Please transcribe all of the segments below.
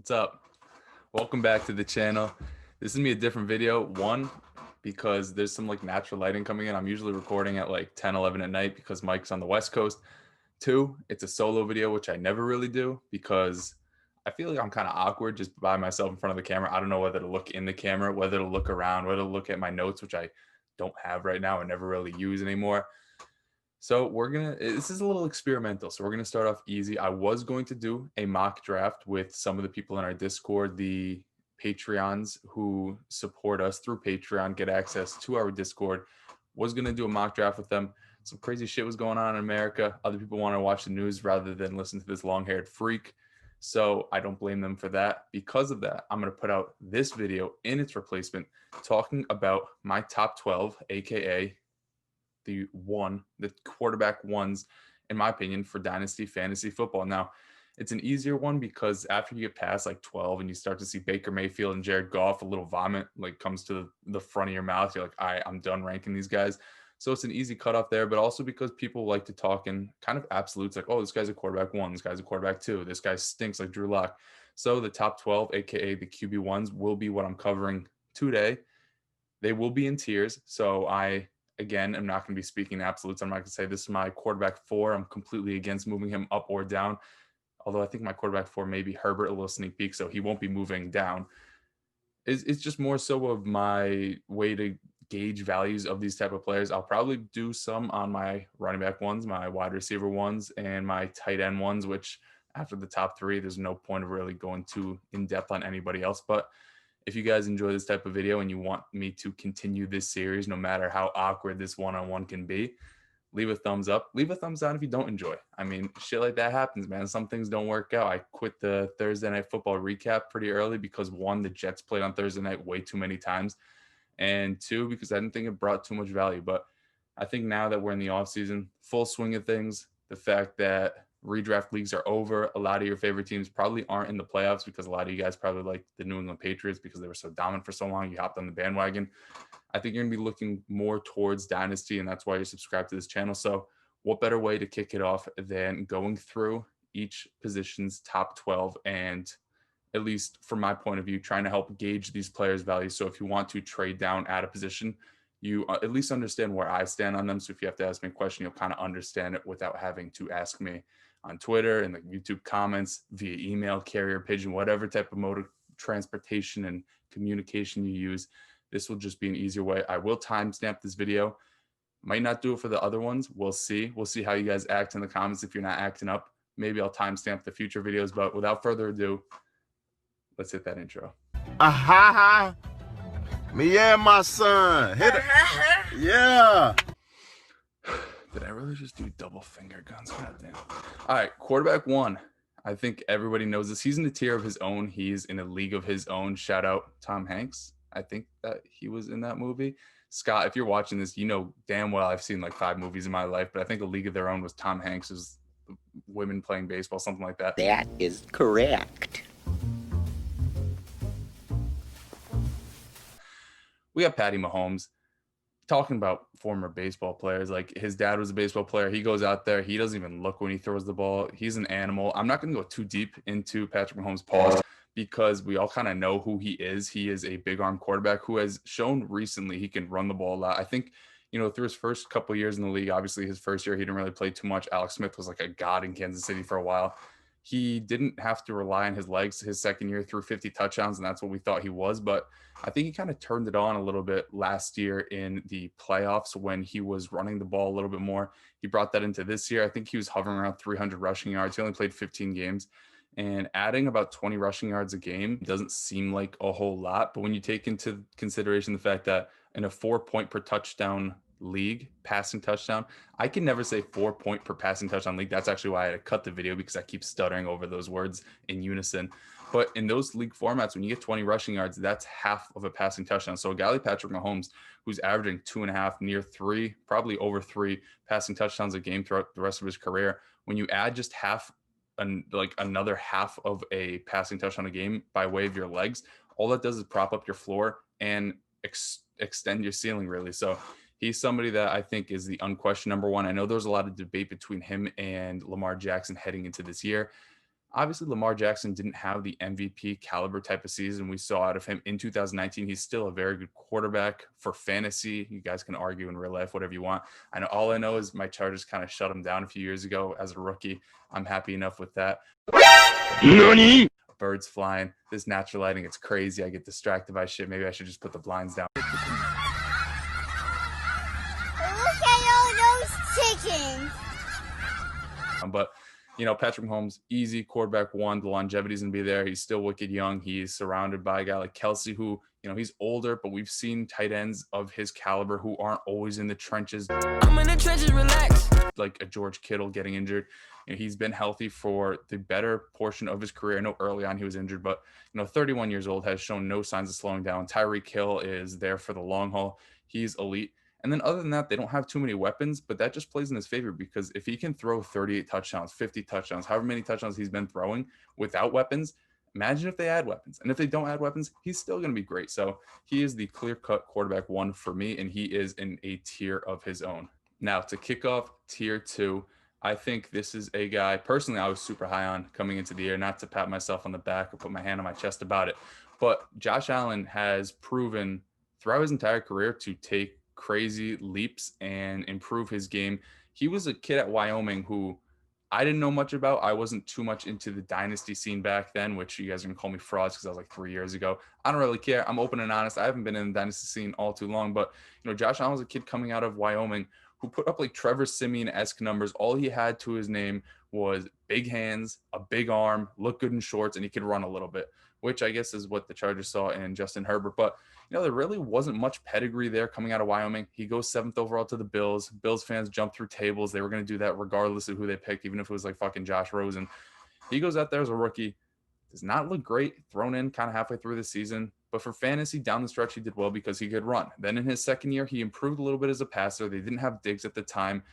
What's up? Welcome back to the channel. This is gonna be a different video. One, because there's some like natural lighting coming in. I'm usually recording at like 10, 11 at night because Mike's on the West Coast. Two, it's a solo video, which I never really do because I feel like I'm kind of awkward just by myself in front of the camera. I don't know whether to look in the camera, whether to look around, whether to look at my notes, which I don't have right now and never really use anymore. So this is a little experimental. So we're gonna start off easy. I was going to do a mock draft with some of the people in our Discord, the Patreons who support us through Patreon, get access to our Discord. Was gonna do a mock draft with them. Some crazy shit was going on in America. Other people want to watch the news rather than listen to this long-haired freak. So I don't blame them for that. Because of that, I'm gonna put out this video in its replacement, talking about my top 12, aka the quarterback ones, in my opinion, for Dynasty fantasy football. Now, it's an easier one because after you get past like 12 and you start to see Baker Mayfield and Jared Goff, a little vomit like comes to the front of your mouth. You're like, all right, I'm done ranking these guys. So it's an easy cutoff there, but also because people like to talk in kind of absolutes, like, oh, this guy's a quarterback one, this guy's a quarterback two, this guy stinks like Drew Lock. So the top 12, aka the QB ones, will be what I'm covering today. They will be in tiers. So again, I'm not going to be speaking absolutes. I'm not going to say this is my quarterback four. I'm completely against moving him up or down. Although I think my quarterback four may be Herbert, a little sneak peek, so he won't be moving down. It's just more so of my way to gauge values of these type of players. I'll probably do some on my running back ones, my wide receiver ones, and my tight end ones, which after the top three, there's no point of really going too in depth on anybody else. But if you guys enjoy this type of video and you want me to continue this series, no matter how awkward this one-on-one can be, leave a thumbs up. Leave a thumbs down if you don't enjoy. I mean, shit like that happens, man. Some things don't work out. I quit the Thursday Night Football recap pretty early because one, the Jets played on Thursday night way too many times, and two, because I didn't think it brought too much value. But I think now that we're in the offseason, full swing of things, the fact that redraft leagues are over, a lot of your favorite teams probably aren't in the playoffs because a lot of you guys probably like the New England Patriots because they were so dominant for so long. You hopped on the bandwagon. I think you're going to be looking more towards Dynasty, and that's why you're subscribed to this channel. So what better way to kick it off than going through each position's top 12 and, at least from my point of view, trying to help gauge these players' value. So if you want to trade down at a position, you at least understand where I stand on them. So if you have to ask me a question, you'll kind of understand it without having to ask me on Twitter and the YouTube comments, via email, carrier pigeon, whatever type of mode of transportation and communication you use. This will just be an easier way. I will timestamp this video. Might not do it for the other ones. We'll see. We'll see how you guys act in the comments. If you're not acting up, maybe I'll timestamp the future videos. But without further ado, let's hit that intro. Aha! Me and my son. Hit it. Yeah. Did I really just do double finger guns? Goddamn. All right, quarterback one. I think everybody knows this. He's in a tier of his own. He's in a league of his own. Shout out Tom Hanks. I think that he was in that movie. Scott, if you're watching this, you know damn well I've seen like 5 movies in my life, but I think A League of Their Own was Tom Hanks' women playing baseball, something like that. That is correct. We got Patty Mahomes. Talking about former baseball players, like his dad was a baseball player. He goes out there. He doesn't even look when he throws the ball. He's an animal. I'm not going to go too deep into Patrick Mahomes' pause because we all kind of know who he is. He is a big arm quarterback who has shown recently he can run the ball a lot. I think, through his first couple of years in the league, obviously his first year, he didn't really play too much. Alex Smith was like a god in Kansas City for a while. He didn't have to rely on his legs his second year, through 50 touchdowns, and that's what we thought he was. But I think he kind of turned it on a little bit last year in the playoffs when he was running the ball a little bit more. He brought that into this year. I think he was hovering around 300 rushing yards. He only played 15 games. And adding about 20 rushing yards a game doesn't seem like a whole lot. But when you take into consideration the fact that in a 4-point per touchdown league, passing touchdown, I can never say 4-point per passing touchdown league. That's actually why I had to cut the video, because I keep stuttering over those words in unison. But in those league formats, when you get 20 rushing yards, that's half of a passing touchdown. So a guy like Patrick Mahomes, who's averaging 2.5, near 3, probably over 3 passing touchdowns a game throughout the rest of his career, when you add just another half of a passing touchdown a game by way of your legs, all that does is prop up your floor and extend your ceiling, really. So he's somebody that I think is the unquestioned number one. I know there's a lot of debate between him and Lamar Jackson heading into this year. Obviously, Lamar Jackson didn't have the MVP caliber type of season we saw out of him in 2019. He's still a very good quarterback for fantasy. You guys can argue in real life, whatever you want. All I know is my Chargers kind of shut him down a few years ago as a rookie. I'm happy enough with that. Nani? Birds flying. This natural lighting, it's crazy. I get distracted by shit. Maybe I should just put the blinds down. Look at all those chickens. But Patrick Mahomes, easy quarterback one. The longevity's gonna be there. He's still wicked young. He's surrounded by a guy like Kelsey, who he's older, but we've seen tight ends of his caliber who aren't always in the trenches. I'm in the trenches, relax. Like a George Kittle getting injured. He's been healthy for the better portion of his career. I know early on he was injured, but 31 years old, has shown no signs of slowing down. Tyreek Hill is there for the long haul. He's elite. And then other than that, they don't have too many weapons, but that just plays in his favor because if he can throw 38 touchdowns, 50 touchdowns, however many touchdowns he's been throwing without weapons, imagine if they add weapons. And if they don't add weapons, he's still going to be great. So he is the clear-cut quarterback one for me, and he is in a tier of his own. Now, to kick off tier two, I think this is a guy, personally, I was super high on coming into the year, not to pat myself on the back or put my hand on my chest about it, but Josh Allen has proven throughout his entire career to take crazy leaps and improve his game. He was a kid at Wyoming who I didn't know much about. I wasn't too much into the Dynasty scene back then, which you guys are going to call me frauds because I was like 3 years ago. I don't really care. I'm open and honest. I haven't been in the Dynasty scene all too long, but Josh Allen was a kid coming out of Wyoming who put up like Trevor Siemian-esque numbers. All he had to his name was big hands, a big arm, look good in shorts, and he could run a little bit, which I guess is what the Chargers saw in Justin Herbert. But there really wasn't much pedigree there coming out of Wyoming. He goes 7th overall to the Bills. Bills fans jumped through tables. They were going to do that regardless of who they picked, even if it was like fucking Josh Rosen. He goes out there as a rookie. Does not look great, thrown in kind of halfway through the season. But for fantasy, down the stretch, he did well because he could run. Then in his second year, he improved a little bit as a passer. They didn't have Diggs at the time.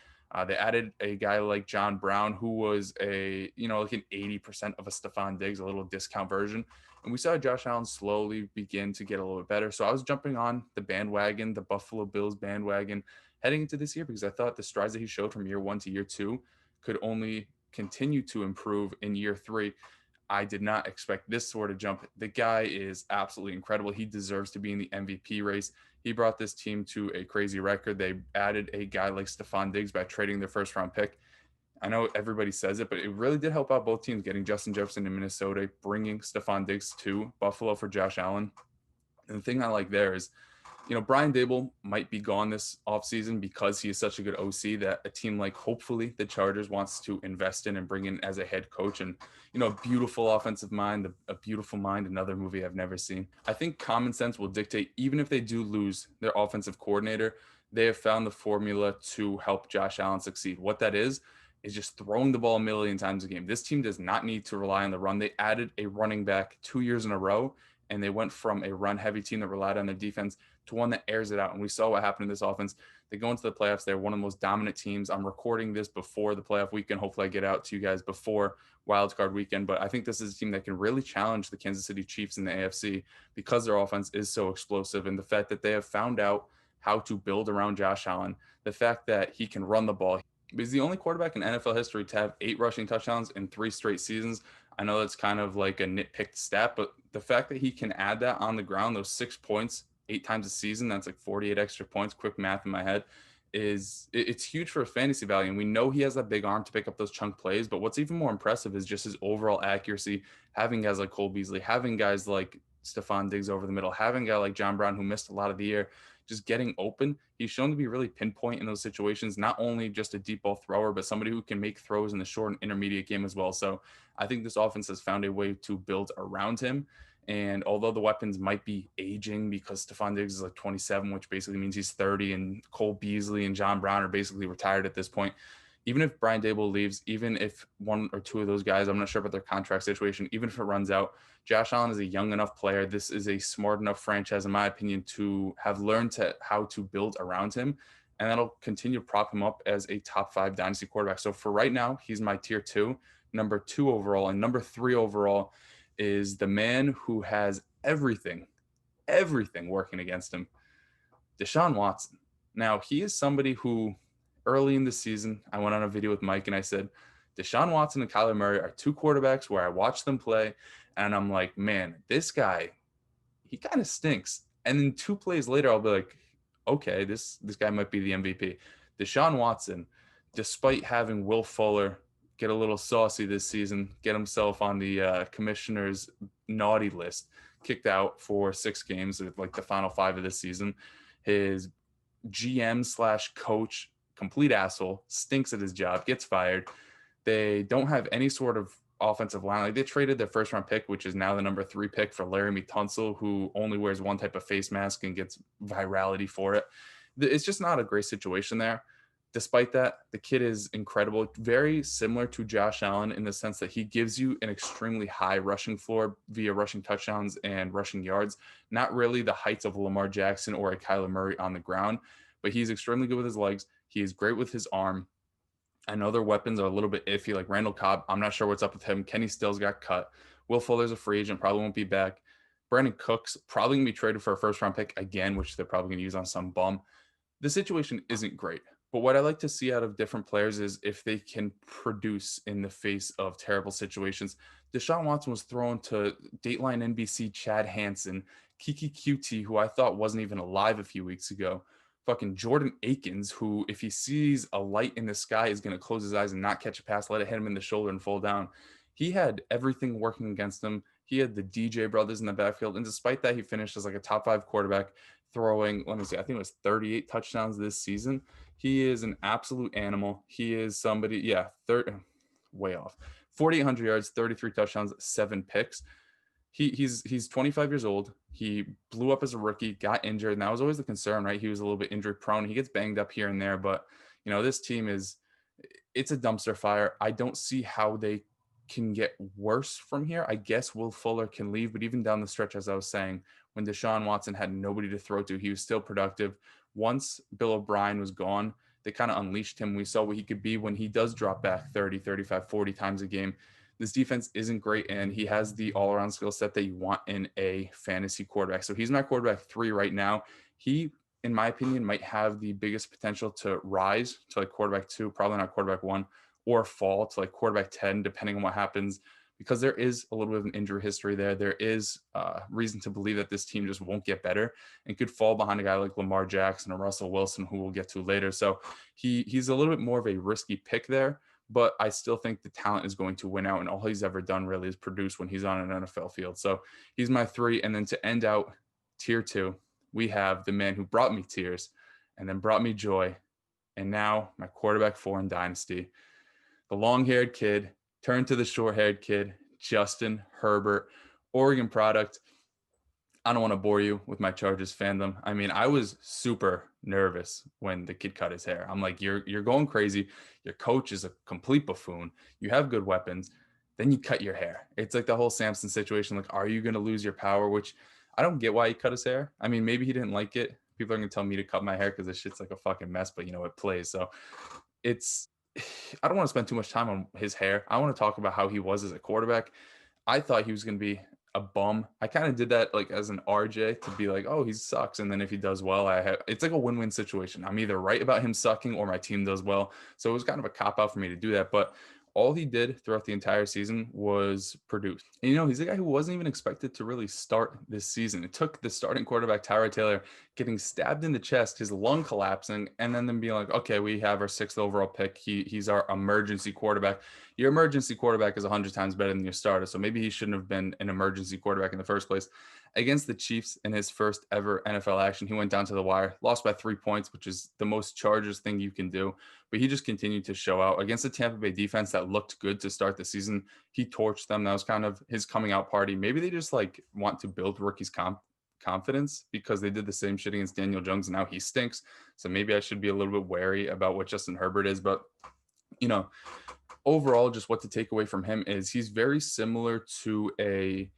They added a guy like John Brown, who was like an 80% of a Stephon Diggs, a little discount version. And we saw Josh Allen slowly begin to get a little bit better. So I was jumping on the bandwagon, the Buffalo Bills bandwagon, heading into this year because I thought the strides that he showed from year 1 to year 2 could only continue to improve in year 3. I did not expect this sort of jump. The guy is absolutely incredible. He deserves to be in the MVP race. He brought this team to a crazy record. They added a guy like Stephon Diggs by trading their first-round pick. I know everybody says it, but it really did help out both teams, getting Justin Jefferson in Minnesota, bringing Stephon Diggs to Buffalo for Josh Allen. And the thing I like there is, Brian Daboll might be gone this offseason because he is such a good OC that a team like hopefully the Chargers wants to invest in and bring in as a head coach. And, a beautiful offensive mind, a beautiful mind, another movie I've never seen. I think common sense will dictate, even if they do lose their offensive coordinator, they have found the formula to help Josh Allen succeed. What that is just throwing the ball a million times a game. This team does not need to rely on the run. They added a running back 2 years in a row, and they went from a run-heavy team that relied on their defense to one that airs it out. And we saw what happened in this offense. They go into the playoffs. They're one of the most dominant teams. I'm recording this before the playoff weekend. Hopefully I get out to you guys before wildcard weekend. But I think this is a team that can really challenge the Kansas City Chiefs in the AFC because their offense is so explosive. And the fact that they have found out how to build around Josh Allen, the fact that he can run the ball. He's the only quarterback in NFL history to have 8 rushing touchdowns in 3 straight seasons. I know that's kind of like a nitpicked stat, but the fact that he can add that on the ground, those 6 points 8 times a season, that's like 48 extra points, quick math in my head, it's huge for fantasy value. And we know he has that big arm to pick up those chunk plays, but what's even more impressive is just his overall accuracy, having guys like Cole Beasley, having guys like Stephon Diggs over the middle, having a guy like John Brown who missed a lot of the year, just getting open. He's shown to be really pinpoint in those situations, not only just a deep ball thrower, but somebody who can make throws in the short and intermediate game as well. So I think this offense has found a way to build around him. And although the weapons might be aging because Stephon Diggs is like 27, which basically means he's 30, and Cole Beasley and John Brown are basically retired at this point, even if Brian Daboll leaves, even if 1 or 2 of those guys, I'm not sure about their contract situation, even if it runs out, Josh Allen is a young enough player. This is a smart enough franchise, in my opinion, to have learned how to build around him. And that'll continue to prop him up as a top 5 dynasty quarterback. So for right now, he's my tier 2, number 2 overall. And number 3 overall is the man who has everything working against him, Deshaun Watson. Now, he is somebody who early in the season, I went on a video with Mike and I said, Deshaun Watson and Kyler Murray are two quarterbacks where I watch them play, and I'm like, man, this guy, he kind of stinks. And then 2 plays later, I'll be like, okay, this guy might be the MVP. Deshaun Watson, despite having Will Fuller get a little saucy this season, get himself on the commissioner's naughty list, kicked out for 6 games, like the final 5 of this season. His GM/coach, complete asshole, stinks at his job, gets fired. They don't have any sort of offensive line. Like, they traded their first round pick, which is now the number 3 pick, for Laramie Tunsil, who only wears one type of face mask and gets virality for it. It's just not a great situation there. Despite that, the kid is incredible. Very similar to Josh Allen in the sense that he gives you an extremely high rushing floor via rushing touchdowns and rushing yards. Not really the heights of Lamar Jackson or a Kyler Murray on the ground, but he's extremely good with his legs. He is great with his arm. I know their weapons are a little bit iffy, like Randall Cobb. I'm not sure what's up with him. Kenny Stills got cut. Will Fuller's a free agent, probably won't be back. Brandon Cooks probably going to be traded for a first-round pick again, which they're probably going to use on some bum. The situation isn't great. But what I like to see out of different players is if they can produce in the face of terrible situations. Deshaun Watson was thrown to Dateline NBC Chad Hansen, Kiki QT, who I thought wasn't even alive a few weeks ago. Fucking Jordan Akins, who, if he sees a light in the sky, is going to close his eyes and not catch a pass, let it hit him in the shoulder and fall down. He had everything working against him. He had the DJ brothers in the backfield. And despite that, he finished as like a top 5 quarterback, throwing, let me see, I think it was 38 touchdowns this season. He is an absolute animal. He is somebody, way off. 4,800 yards, 33 touchdowns, 7 picks. He's 25 years old. He blew up as a rookie, got injured, and that was always the concern, right? He was a little bit injury prone. He gets banged up here and there, but this team it's a dumpster fire. I don't see how they can get worse from here. I guess Will Fuller can leave, but even down the stretch, as I was saying, when Deshaun Watson had nobody to throw to, he was still productive. Once Bill O'Brien was gone, they kind of unleashed him. We saw what he could be when he does drop back 30, 35, 40 times a game. This defense isn't great, and he has the all-around skill set that you want in a fantasy quarterback. So he's my quarterback 3 right now. He, in my opinion, might have the biggest potential to rise to like quarterback 2, probably not quarterback 1, or fall to like quarterback 10, depending on what happens, because there is a little bit of an injury history there. There is reason to believe that this team just won't get better and could fall behind a guy like Lamar Jackson or Russell Wilson, who we'll get to later. So he's a little bit more of a risky pick there, but I still think the talent is going to win out, and all he's ever done really is produce when he's on an NFL field. So he's my 3. And then to end out tier 2, we have the man who brought me tears and then brought me joy, and now my quarterback 4 in Dynasty. The long-haired kid turned to the short-haired kid, Justin Herbert, Oregon product. I don't want to bore you with my Chargers fandom. I mean, I was super nervous when the kid cut his hair. I'm like, you're going crazy. Your coach is a complete buffoon. You have good weapons. Then you cut your hair. It's like the whole Samson situation. Like, are you going to lose your power? Which I don't get why he cut his hair. I mean, maybe he didn't like it. People are going to tell me to cut my hair because this shit's like a fucking mess, but it plays. So I don't want to spend too much time on his hair. I want to talk about how he was as a quarterback. I thought he was going to be a bum. I kind of did that like as an RJ to be like, oh, he sucks. And then if he does well, it's like a win-win situation. I'm either right about him sucking or my team does well. So it was kind of a cop-out for me to do that. But all he did throughout the entire season was produce. And, he's a guy who wasn't even expected to really start this season. It took the starting quarterback, Tyrod Taylor, getting stabbed in the chest, his lung collapsing, and then them being like, okay, we have our 6th overall pick. He's our emergency quarterback. Your emergency quarterback is 100 times better than your starter. So maybe he shouldn't have been an emergency quarterback in the first place. Against the Chiefs in his first ever NFL action, he went down to the wire, lost by 3 points, which is the most Chargers thing you can do. But he just continued to show out against the Tampa Bay defense that looked good to start the season. He torched them. That was kind of his coming out party. Maybe they just want to build rookies' confidence because they did the same shit against Daniel Jones and now he stinks. So maybe I should be a little bit wary about what Justin Herbert is. But, overall, just what to take away from him is he's very similar to a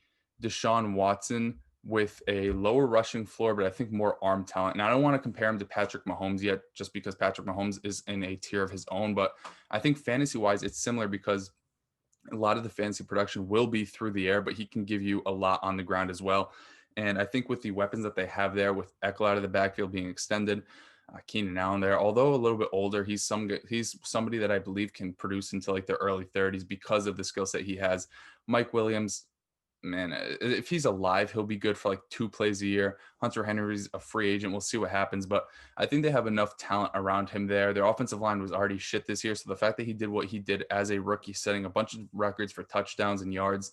Deshaun Watson with a lower rushing floor, but I think more arm talent. And I don't want to compare him to Patrick Mahomes yet, just because Patrick Mahomes is in a tier of his own. But I think fantasy-wise, it's similar because a lot of the fantasy production will be through the air, but he can give you a lot on the ground as well. And I think with the weapons that they have there, with Eckler out of the backfield being extended, Keenan Allen there, although a little bit older, he's somebody that I believe can produce into like the early 30s because of the skill set he has. Mike Williams, man, if he's alive, he'll be good for like 2 plays a year. Hunter Henry's a free agent. We'll see what happens, but I think they have enough talent around him there. Their offensive line was already shit this year, so the fact that he did what he did as a rookie, setting a bunch of records for touchdowns and yards,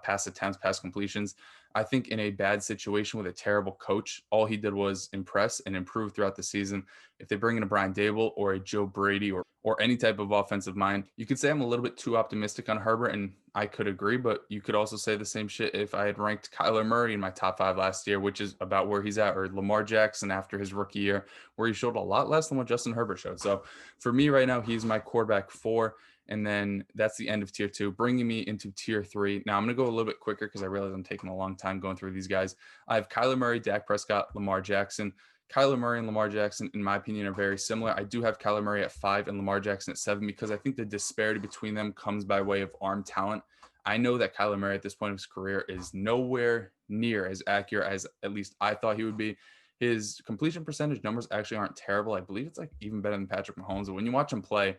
pass attempts, pass completions, I think in a bad situation with a terrible coach, all he did was impress and improve throughout the season. If they bring in a Brian Dable or a Joe Brady or any type of offensive mind, you could say I'm a little bit too optimistic on Herbert, and I could agree, but you could also say the same shit if I had ranked Kyler Murray in my top 5 last year, which is about where he's at, or Lamar Jackson after his rookie year, where he showed a lot less than what Justin Herbert showed. So for me right now, he's my quarterback 4. And then that's the end of tier 2, bringing me into tier 3. Now I'm going to go a little bit quicker because I realize I'm taking a long time going through these guys. I have Kyler Murray, Dak Prescott, Lamar Jackson. Kyler Murray and Lamar Jackson, in my opinion, are very similar. I do have Kyler Murray at 5 and Lamar Jackson at 7 because I think the disparity between them comes by way of arm talent. I know that Kyler Murray at this point of his career is nowhere near as accurate as at least I thought he would be. His completion percentage numbers actually aren't terrible. I believe it's like even better than Patrick Mahomes. But when you watch him play,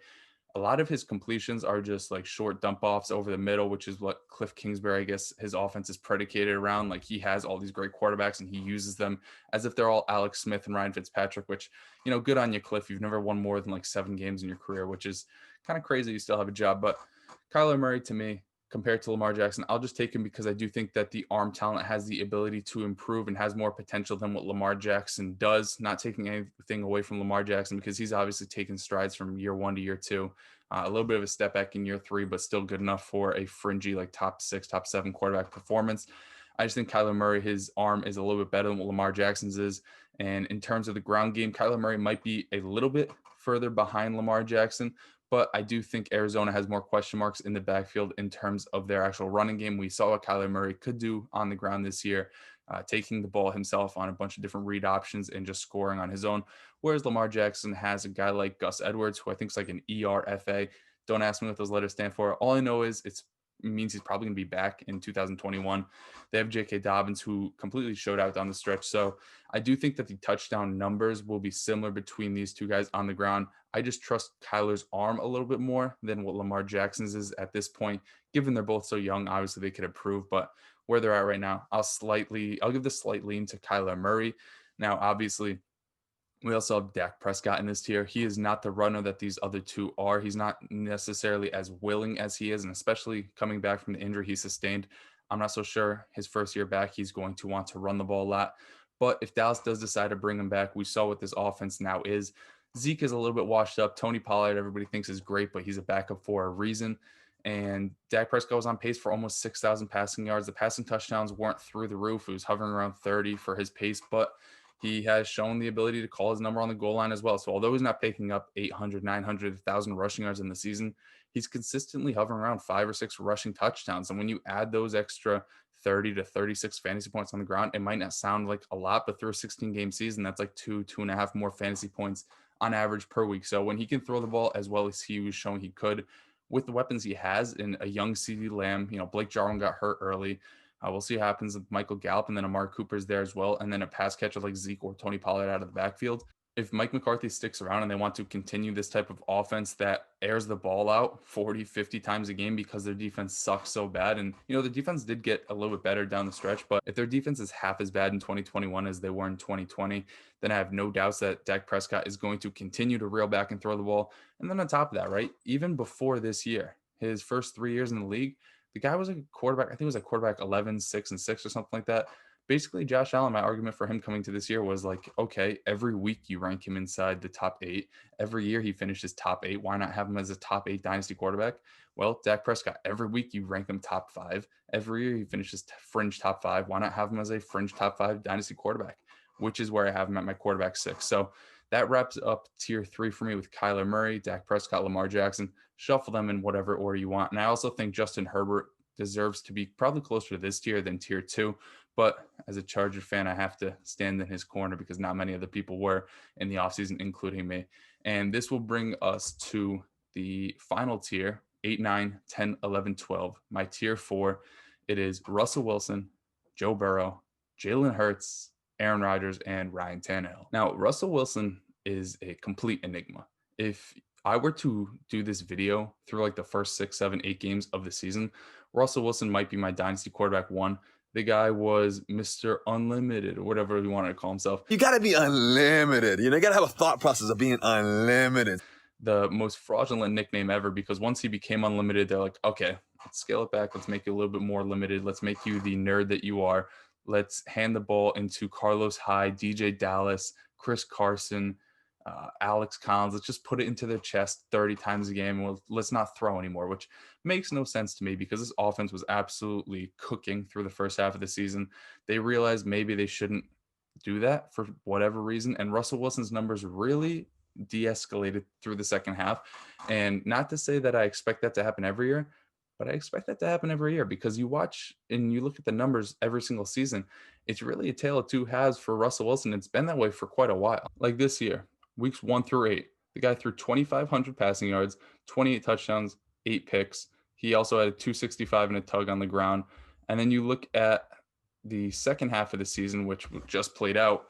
a lot of his completions are just like short dump offs over the middle, which is what Cliff Kingsbury, I guess, his offense is predicated around. Like he has all these great quarterbacks and he uses them as if they're all Alex Smith and Ryan Fitzpatrick, which, you know, good on you, Cliff. You've never won more than like 7 games in your career, which is kind of crazy. You still have a job. But Kyler Murray, to me, compared to Lamar Jackson, I'll just take him because I do think that the arm talent has the ability to improve and has more potential than what Lamar Jackson does. Not taking anything away from Lamar Jackson because he's obviously taken strides from year 1 to year 2. A little bit of a step back in year 3, but still good enough for a fringy like top 6, top 7 quarterback performance. I just think Kyler Murray, his arm is a little bit better than what Lamar Jackson's is. And in terms of the ground game, Kyler Murray might be a little bit further behind Lamar Jackson, but I do think Arizona has more question marks in the backfield in terms of their actual running game. We saw what Kyler Murray could do on the ground this year, taking the ball himself on a bunch of different read options and just scoring on his own. Whereas Lamar Jackson has a guy like Gus Edwards, who I think is like an ERFA. Don't ask me what those letters stand for. All I know is it means he's probably going to be back in 2021. They have J.K. Dobbins, who completely showed out down the stretch. So I do think that the touchdown numbers will be similar between these two guys on the ground. I just trust Kyler's arm a little bit more than what Lamar Jackson's is at this point. Given they're both so young, obviously they could improve, but where they're at right now, I'll give the slight lean to Kyler Murray. Now, obviously, we also have Dak Prescott in this tier. He is not the runner that these other two are. He's not necessarily as willing as he is, and especially coming back from the injury he sustained, I'm not so sure his first year back he's going to want to run the ball a lot. But if Dallas does decide to bring him back, we saw what this offense now is. Zeke is a little bit washed up. Tony Pollard, everybody thinks is great, but he's a backup for a reason. And Dak Prescott was on pace for almost 6,000 passing yards. The passing touchdowns weren't through the roof. It was hovering around 30 for his pace, but he has shown the ability to call his number on the goal line as well. So although he's not picking up 800, 900, 1,000 rushing yards in the season, he's consistently hovering around 5 or 6 rushing touchdowns. And when you add those extra 30 to 36 fantasy points on the ground, it might not sound like a lot, but through a 16-game season, that's like 2.5 more fantasy points on average per week. So when he can throw the ball as well as he was showing he could with the weapons he has in a young CeeDee Lamb, Blake Jarwin got hurt early. We'll see what happens with Michael Gallup, and then Amari Cooper's there as well, and then a pass catcher like Zeke or Tony Pollard out of the backfield. If Mike McCarthy sticks around and they want to continue this type of offense that airs the ball out 40, 50 times a game because their defense sucks so bad, and the defense did get a little bit better down the stretch, but if their defense is half as bad in 2021 as they were in 2020, then I have no doubts that Dak Prescott is going to continue to reel back and throw the ball. And then on top of that, right, even before this year, his first 3 years in the league, the guy was a quarterback, I think it was a quarterback 11, 6, and 6 or something like that. Basically, Josh Allen, my argument for him coming to this year was like, okay, every week you rank him inside the top 8. Every year he finishes top 8. Why not have him as a top 8 dynasty quarterback? Well, Dak Prescott, every week you rank him top 5. Every year he finishes fringe top 5. Why not have him as a fringe top 5 dynasty quarterback? Which is where I have him at my quarterback 6. So that wraps up tier 3 for me with Kyler Murray, Dak Prescott, Lamar Jackson. Shuffle them in whatever order you want. And I also think Justin Herbert deserves to be probably closer to this tier than tier 2. But as a Charger fan, I have to stand in his corner because not many other people were in the offseason, including me. And this will bring us to the final tier, 8, 9, 10, 11, 12. My tier 4, it is Russell Wilson, Joe Burrow, Jalen Hurts, Aaron Rodgers, and Ryan Tannehill. Now, Russell Wilson is a complete enigma. If I were to do this video through like the first 6, 7, 8 games of the season, Russell Wilson might be my dynasty quarterback one. The guy was Mr. Unlimited or whatever he wanted to call himself. You gotta be unlimited. You gotta have a thought process of being unlimited. The most fraudulent nickname ever, because once he became unlimited, they're like, okay, let's scale it back. Let's make you a little bit more limited. Let's make you the nerd that you are. Let's hand the ball into Carlos Hyde, DJ Dallas, Chris Carson, Alex Collins. Let's just put it into their chest 30 times a game. Well, let's not throw anymore, which makes no sense to me because this offense was absolutely cooking through the first half of the season. They realized maybe they shouldn't do that for whatever reason. And Russell Wilson's numbers really de-escalated through the second half. And not to say that I expect that to happen every year, but I expect that to happen every year because you watch and you look at the numbers every single season. It's really a tale of two halves for Russell Wilson. It's been that way for quite a while. Like this year, weeks 1 through 8, the guy threw 2,500 passing yards, 28 touchdowns, 8 picks. He also had a 265 and a tug on the ground. And then you look at the second half of the season, which just played out,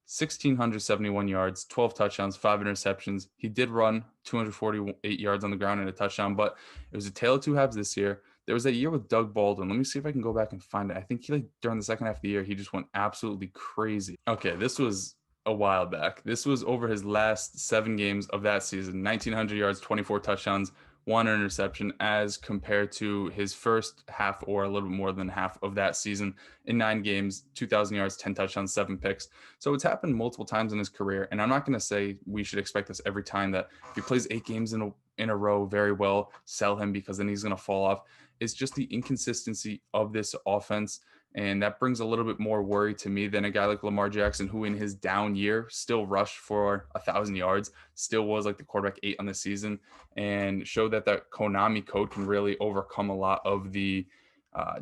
1,671 yards, 12 touchdowns, 5 interceptions. He did run 248 yards on the ground and a touchdown, but it was a tale of two halves this year. There was that year with Doug Baldwin. Let me see if I can go back and find it. I think during the second half of the year, he just went absolutely crazy. Okay, this was a while back. This was over his last 7 games of that season. 1,900 yards, 24 touchdowns, 1 interception, as compared to his first half or a little bit more than half of that season in 9 games, 2,000 yards, 10 touchdowns, 7 picks. So it's happened multiple times in his career. And I'm not going to say we should expect this every time, that if he plays 8 games in a row very well, sell him because then he's going to fall off. It's just the inconsistency of this offense. And that brings a little bit more worry to me than a guy like Lamar Jackson, who in his down year still rushed for 1,000 yards, still was like the quarterback 8 on the season, and showed that Konami code can really overcome a lot of the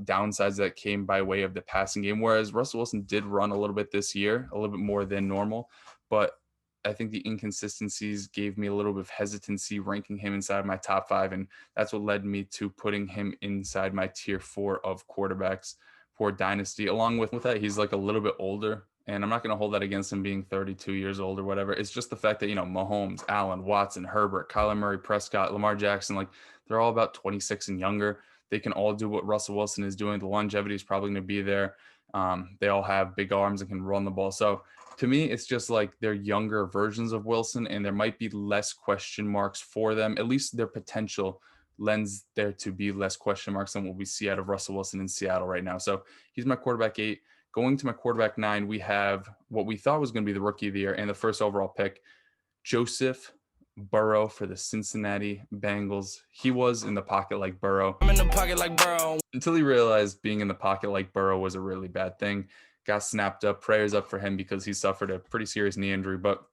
downsides that came by way of the passing game. Whereas Russell Wilson did run a little bit this year, a little bit more than normal, but I think the inconsistencies gave me a little bit of hesitancy ranking him inside my top 5. And that's what led me to putting him inside my tier 4 of quarterbacks for Dynasty. Along with that, he's like a little bit older, and I'm not going to hold that against him being 32 years old or whatever. It's just the fact that, Mahomes, Allen, Watson, Herbert, Kyler Murray, Prescott, Lamar Jackson, like they're all about 26 and younger. They can all do what Russell Wilson is doing. The longevity is probably going to be there. They all have big arms and can run the ball. So to me, it's just like they're younger versions of Wilson, and there might be less question marks for them. At least their potential lends there to be less question marks than what we see out of Russell Wilson in Seattle right now. So he's my quarterback 8. Going to my quarterback 9, we have what we thought was going to be the rookie of the year and the first overall pick, Joseph Burrow for the Cincinnati Bengals. He was in the pocket like Burrow. I'm in the pocket like Burrow. Until he realized being in the pocket like Burrow was a really bad thing. Got snapped up. Prayers up for him because he suffered a pretty serious knee injury. But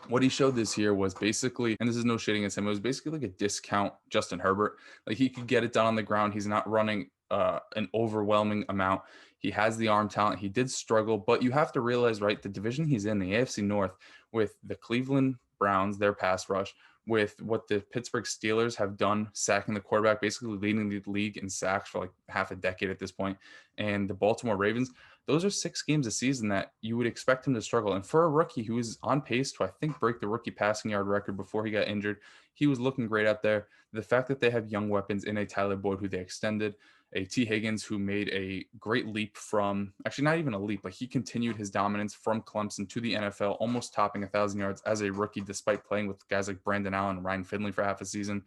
what he showed this year was basically, and this is no shading against him, it was basically like a discount Justin Herbert. Like he could get it done on the ground. He's not running an overwhelming amount. He has the arm talent. He did struggle, but you have to realize, right, the division he's in, the AFC North, with the Cleveland Browns, their pass rush, with what the Pittsburgh Steelers have done, sacking the quarterback, basically leading the league in sacks for like half a decade at this point, and the Baltimore Ravens, those are 6 games a season that you would expect him to struggle. And for a rookie who is on pace to, I think, break the rookie passing yard record before he got injured, he was looking great out there. The fact that they have young weapons in a Tyler Boyd, who they extended, a T. Higgins, who made a great leap from, actually not even a leap, like he continued his dominance from Clemson to the NFL, almost topping 1,000 yards as a rookie, despite playing with guys like Brandon Allen and Ryan Finley for half a season.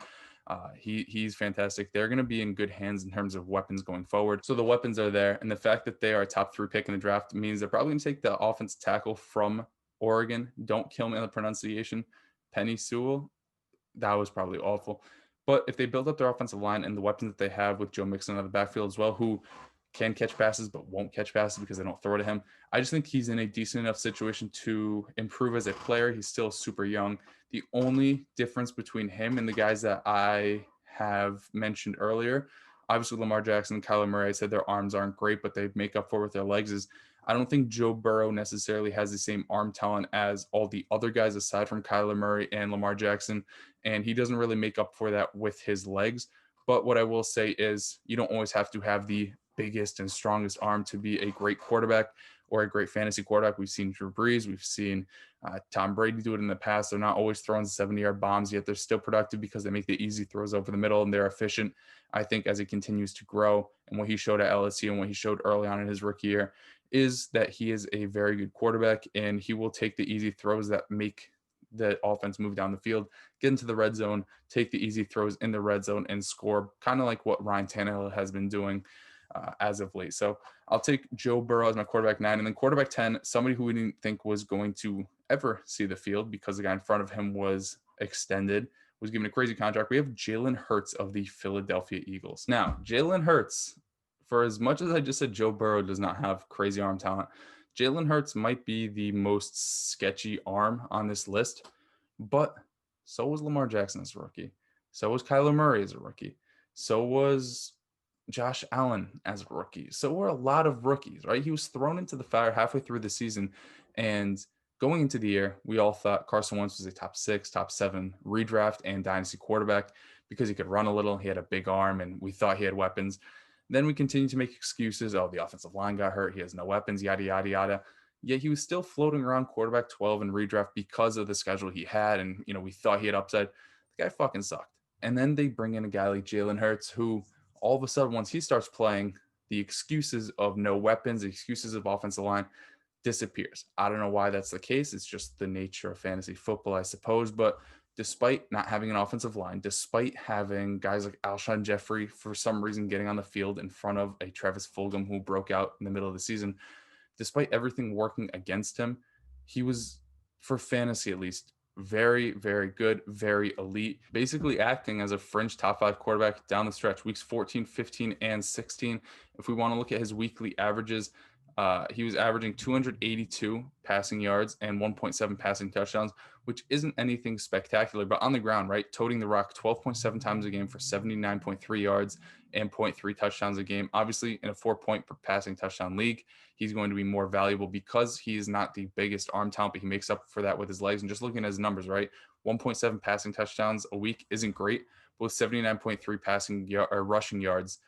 He's fantastic. They're going to be in good hands in terms of weapons going forward. So the weapons are there. And the fact that they are a top 3 pick in the draft means they're probably going to take the offensive tackle from Oregon. Don't kill me on the pronunciation. Penny Sewell. That was probably awful. But if they build up their offensive line and the weapons that they have with Joe Mixon on the backfield as well, who can catch passes but won't catch passes because they don't throw to him, I just think he's in a decent enough situation to improve as a player. He's still super young. The only difference between him and the guys that I have mentioned earlier, obviously Lamar Jackson and Kyler Murray, I said their arms aren't great, but they make up for it with their legs, is I don't think Joe Burrow necessarily has the same arm talent as all the other guys aside from Kyler Murray and Lamar Jackson, and he doesn't really make up for that with his legs. But what I will say is you don't always have to have the biggest and strongest arm to be a great quarterback or a great fantasy quarterback. We've seen Drew Brees, we've seen Tom Brady do it in the past. They're not always throwing 70-yard bombs, yet they're still productive because they make the easy throws over the middle and they're efficient. I think as he continues to grow, and what he showed at LSU and what he showed early on in his rookie year is that he is a very good quarterback, and he will take the easy throws that make the offense move down the field, get into the red zone, take the easy throws in the red zone, and score, kind of like what Ryan Tannehill has been doing as of late. So I'll take Joe Burrow as my quarterback 9. And then quarterback 10, somebody who we didn't think was going to ever see the field because the guy in front of him was extended, was given a crazy contract. We have Jalen Hurts of the Philadelphia Eagles. Now, Jalen Hurts, for as much as I just said Joe Burrow does not have crazy arm talent, Jalen Hurts might be the most sketchy arm on this list, but so was Lamar Jackson as a rookie. So was Kyler Murray as a rookie. So was Josh Allen as a rookie. So were a lot of rookies, right? He was thrown into the fire halfway through the season, and going into the year, we all thought Carson Wentz was a top 6, top 7 redraft and dynasty quarterback because he could run a little, he had a big arm, and we thought he had weapons. Then we continued to make excuses. Oh, the offensive line got hurt. He has no weapons, yada, yada, yada. Yet he was still floating around quarterback 12 in redraft because of the schedule he had. And, we thought he had upside. The guy fucking sucked. And then they bring in a guy like Jalen Hurts, who all of a sudden, once he starts playing, the excuses of no weapons, the excuses of offensive line disappears. I don't know why that's the case. It's just the nature of fantasy football, I suppose. But despite not having an offensive line, despite having guys like Alshon Jeffrey for some reason getting on the field in front of a Travis Fulgham who broke out in the middle of the season, despite everything working against him, he was, for fantasy at least, very, very good, very elite, basically acting as a fringe top 5 quarterback down the stretch, weeks 14, 15, and 16. If we want to look at his weekly averages, he was averaging 282 passing yards and 1.7 passing touchdowns, which isn't anything spectacular, but on the ground, right? Toting the rock 12.7 times a game for 79.3 yards and 0.3 touchdowns a game. Obviously, in a 4-point per passing touchdown league, he's going to be more valuable because he is not the biggest arm talent, but he makes up for that with his legs. And just looking at his numbers, right? 1.7 passing touchdowns a week isn't great, but with 79.3 rushing yards,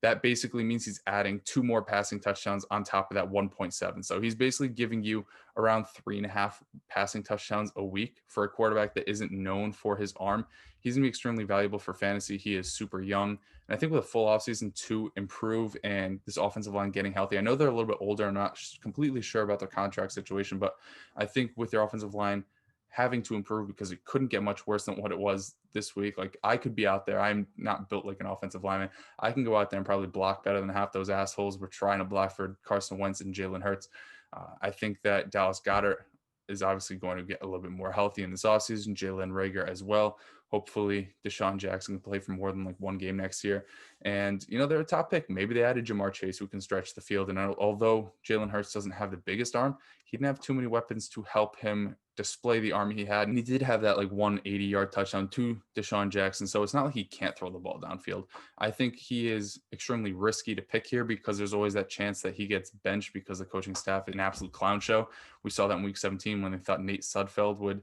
that basically means he's adding 2 more passing touchdowns on top of that 1.7. So he's basically giving you around 3.5 passing touchdowns a week for a quarterback that isn't known for his arm. He's going to be extremely valuable for fantasy. He is super young. And I think with a full offseason to improve and this offensive line getting healthy, I know they're a little bit older. I'm not completely sure about their contract situation, but I think with their offensive line having to improve because it couldn't get much worse than what it was this week. Like, I could be out there. I'm not built like an offensive lineman. I can go out there and probably block better than half those assholes we're trying to block for Carson Wentz and Jalen Hurts. I think that Dallas Goedert is obviously going to get a little bit more healthy in this offseason. Jalen Reagor as well. Hopefully Deshaun Jackson can play for more than like 1 game next year. And, they're a top pick. Maybe they added Jamar Chase who can stretch the field. And although Jalen Hurts doesn't have the biggest arm, he didn't have too many weapons to help him display the arm he had. And he did have that like 180-yard touchdown to Deshaun Jackson. So it's not like he can't throw the ball downfield. I think he is extremely risky to pick here because there's always that chance that he gets benched because the coaching staff is an absolute clown show. We saw that in week 17 when they thought Nate Sudfeld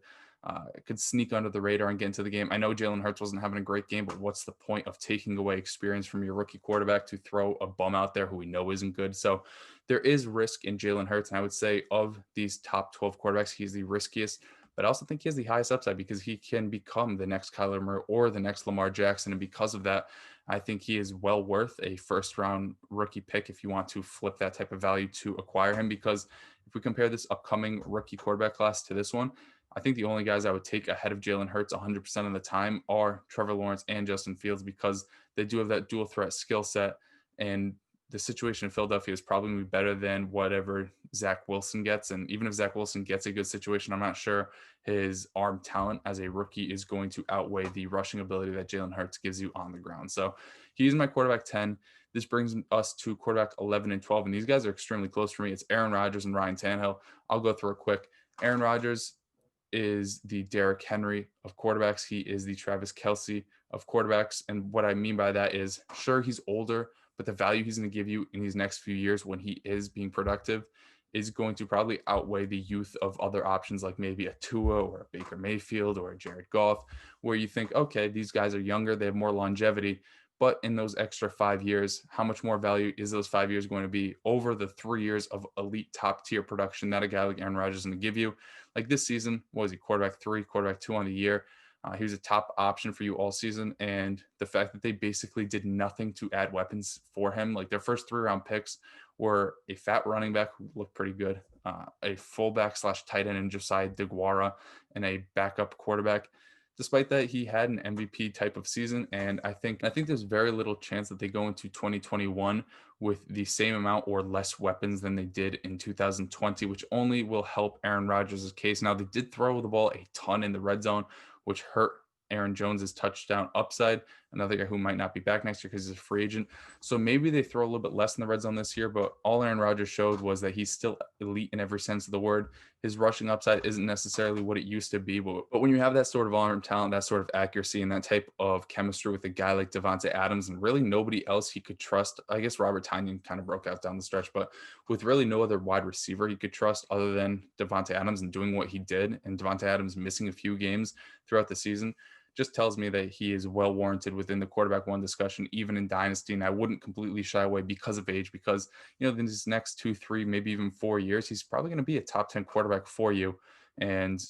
could sneak under the radar and get into the game. I know Jalen Hurts wasn't having a great game, but what's the point of taking away experience from your rookie quarterback to throw a bum out there who we know isn't good? So there is risk in Jalen Hurts. And I would say of these top 12 quarterbacks, he's the riskiest, but I also think he has the highest upside because he can become the next Kyler Murray or the next Lamar Jackson. And because of that, I think he is well worth a first-round rookie pick if you want to flip that type of value to acquire him. Because if we compare this upcoming rookie quarterback class to this one, I think the only guys I would take ahead of Jalen Hurts 100% of the time are Trevor Lawrence and Justin Fields because they do have that dual threat skill set. And the situation in Philadelphia is probably going to be better than whatever Zach Wilson gets. And even if Zach Wilson gets a good situation, I'm not sure his arm talent as a rookie is going to outweigh the rushing ability that Jalen Hurts gives you on the ground. So he's my quarterback 10. This brings us to quarterback 11 and 12. And these guys are extremely close for me. It's Aaron Rodgers and Ryan Tannehill. I'll go through it quick. Aaron Rodgers is the Derrick Henry of quarterbacks. He is the Travis Kelce of quarterbacks. And what I mean by that is, sure, he's older, but the value he's going to give you in these next few years when he is being productive is going to probably outweigh the youth of other options like maybe a Tua or a Baker Mayfield or a Jared Goff, where you think, okay, these guys are younger, they have more longevity, But in those extra 5 years, how much more value is those 5 years going to be over the 3 years of elite top tier production that a guy like Aaron Rodgers is going to give you? Like this season, what was he, quarterback 3, quarterback 2 on the year? He was a top option for you all season. And the fact that they basically did nothing to add weapons for him, like their first 3-round picks were a fat running back who looked pretty good, a fullback / tight end in Josiah DeGuara, and a backup quarterback. Despite that, he had an MVP type of season, and I think there's very little chance that they go into 2021 with the same amount or less weapons than they did in 2020, which only will help Aaron Rodgers' case. Now, they did throw the ball a ton in the red zone, which hurt Aaron Jones's touchdown upside, another guy who might not be back next year because he's a free agent. So maybe they throw a little bit less in the red zone this year, but all Aaron Rodgers showed was that he's still elite in every sense of the word. His rushing upside isn't necessarily what it used to be, but when you have that sort of arm talent, that sort of accuracy, and that type of chemistry with a guy like Davante Adams and really nobody else he could trust, I guess Robert Tonyan kind of broke out down the stretch, but with really no other wide receiver he could trust other than Davante Adams and doing what he did, and Davante Adams missing a few games throughout the season, just tells me that he is well warranted within the quarterback one discussion, even in Dynasty. And I wouldn't completely shy away because of age, because, in these next 2, 3, maybe even 4 years, he's probably going to be a top 10 quarterback for you. And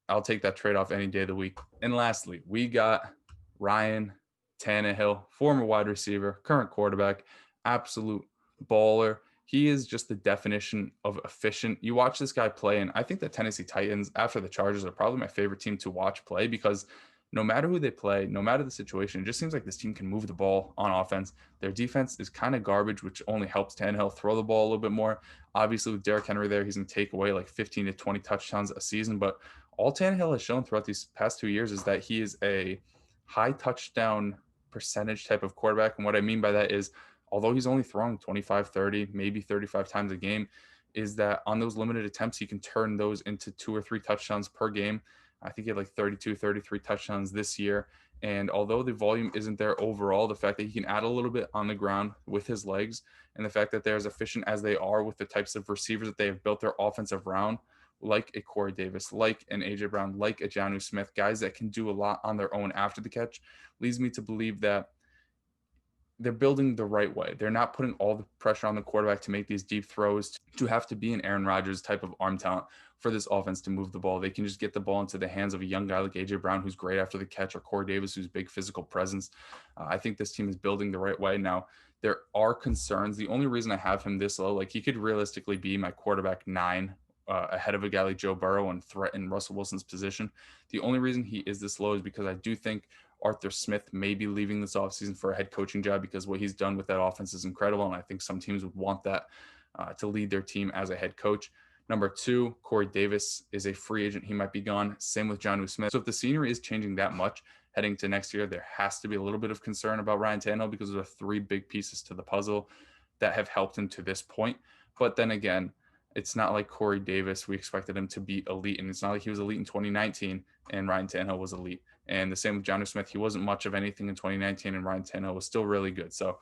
I'll take that trade-off any day of the week. And lastly, we got Ryan Tannehill, former wide receiver, current quarterback, absolute baller. He is just the definition of efficient. You watch this guy play, and I think the Tennessee Titans, after the Chargers, are probably my favorite team to watch play, because no matter who they play, no matter the situation, it just seems like this team can move the ball on offense. Their defense is kind of garbage, which only helps Tannehill throw the ball a little bit more. Obviously, with Derrick Henry there, he's going to take away like 15 to 20 touchdowns a season. But all Tannehill has shown throughout these past 2 years is that he is a high touchdown percentage type of quarterback. And what I mean by that is, although he's only throwing 25, 30, maybe 35 times a game, is that on those limited attempts, he can turn those into 2 or 3 touchdowns per game. I think he had like 32, 33 touchdowns this year. And although the volume isn't there overall, the fact that he can add a little bit on the ground with his legs, and the fact that they're as efficient as they are with the types of receivers that they have built their offensive around, like a Corey Davis, like an AJ Brown, like a Jonnu Smith, guys that can do a lot on their own after the catch, leads me to believe that they're building the right way. They're not putting all the pressure on the quarterback to make these deep throws, to have to be an Aaron Rodgers type of arm talent for this offense to move the ball. They can just get the ball into the hands of a young guy like AJ Brown, who's great after the catch, or Corey Davis, who's big physical presence. I think this team is building the right way. Now, there are concerns. The only reason I have him this low, like he could realistically be my quarterback 9, ahead of a guy like Joe Burrow and threaten Russell Wilson's position. The only reason he is this low is because I do think Arthur Smith may be leaving this offseason for a head coaching job, because what he's done with that offense is incredible. And I think some teams would want that to lead their team as a head coach. Number 2, Corey Davis is a free agent. He might be gone. Same with Jonnu Smith. So if the scenery is changing that much heading to next year, there has to be a little bit of concern about Ryan Tannehill, because there are 3 big pieces to the puzzle that have helped him to this point. But then again, it's not like Corey Davis, we expected him to be elite. And it's not like he was elite in 2019 and Ryan Tannehill was elite. And the same with Jonnu Smith. He wasn't much of anything in 2019 and Ryan Tannehill was still really good. So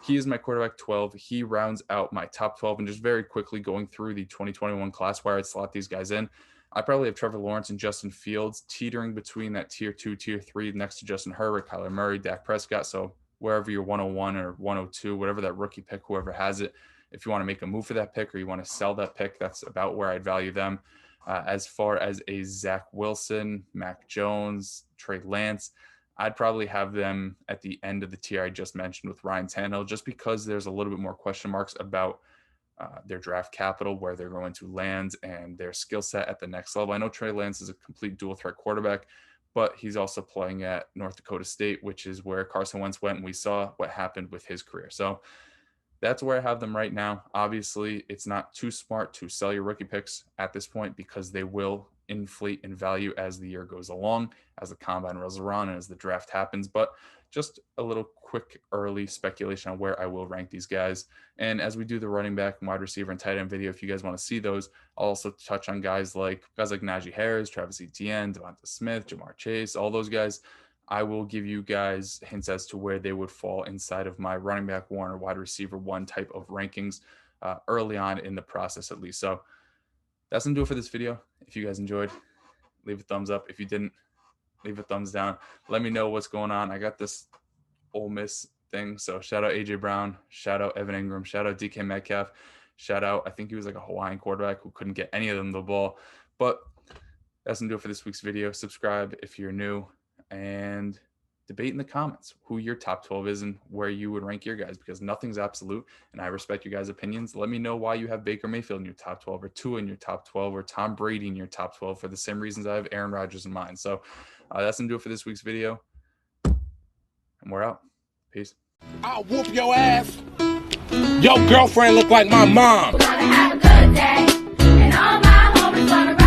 he is my quarterback 12. He rounds out my top 12. And just very quickly going through the 2021 class where I'd slot these guys in, I probably have Trevor Lawrence and Justin Fields teetering between that tier 2, tier 3 next to Justin Herbert, Kyler Murray, Dak Prescott. So wherever you're 101 or 102, whatever that rookie pick, whoever has it, if you want to make a move for that pick or you want to sell that pick, that's about where I'd value them. As far as a Zach Wilson, Mac Jones, Trey Lance, I'd probably have them at the end of the tier I just mentioned with Ryan Tannehill, just because there's a little bit more question marks about their draft capital, where they're going to land, and their skill set at the next level. I know Trey Lance is a complete dual threat quarterback, but he's also playing at North Dakota State, which is where Carson Wentz went, and we saw what happened with his career. So that's where I have them right now. Obviously, it's not too smart to sell your rookie picks at this point, because they will inflate in value as the year goes along, as the combine rolls around, and as the draft happens. But just a little quick early speculation on where I will rank these guys. And as we do the running back and wide receiver and tight end video, if you guys want to see those, I'll also touch on guys like Najee Harris, Travis Etienne, Devonta Smith, Jamar Chase, all those guys. I will give you guys hints as to where they would fall inside of my running back 1 or wide receiver 1 type of rankings early on in the process, at least. So that's going to do it for this video. If you guys enjoyed, leave a thumbs up. If you didn't, leave a thumbs down. Let me know what's going on. I got this Ole Miss thing. So shout out AJ Brown, shout out Evan Ingram, shout out DK Metcalf, shout out, I think he was like a Hawaiian quarterback who couldn't get any of them the ball. But that's going to do it for this week's video. Subscribe if you're new, and debate in the comments who your top 12 is and where you would rank your guys, because nothing's absolute, and I respect you guys' opinions. Let me know why you have Baker Mayfield in your top 12, or Tua in your top 12, or Tom Brady in your top 12 for the same reasons I have Aaron Rodgers in mine. So that's going to do it for this week's video, and we're out. Peace. I'll whoop your ass. Your girlfriend look like my mom. We're gonna have a good day, and all my homies gonna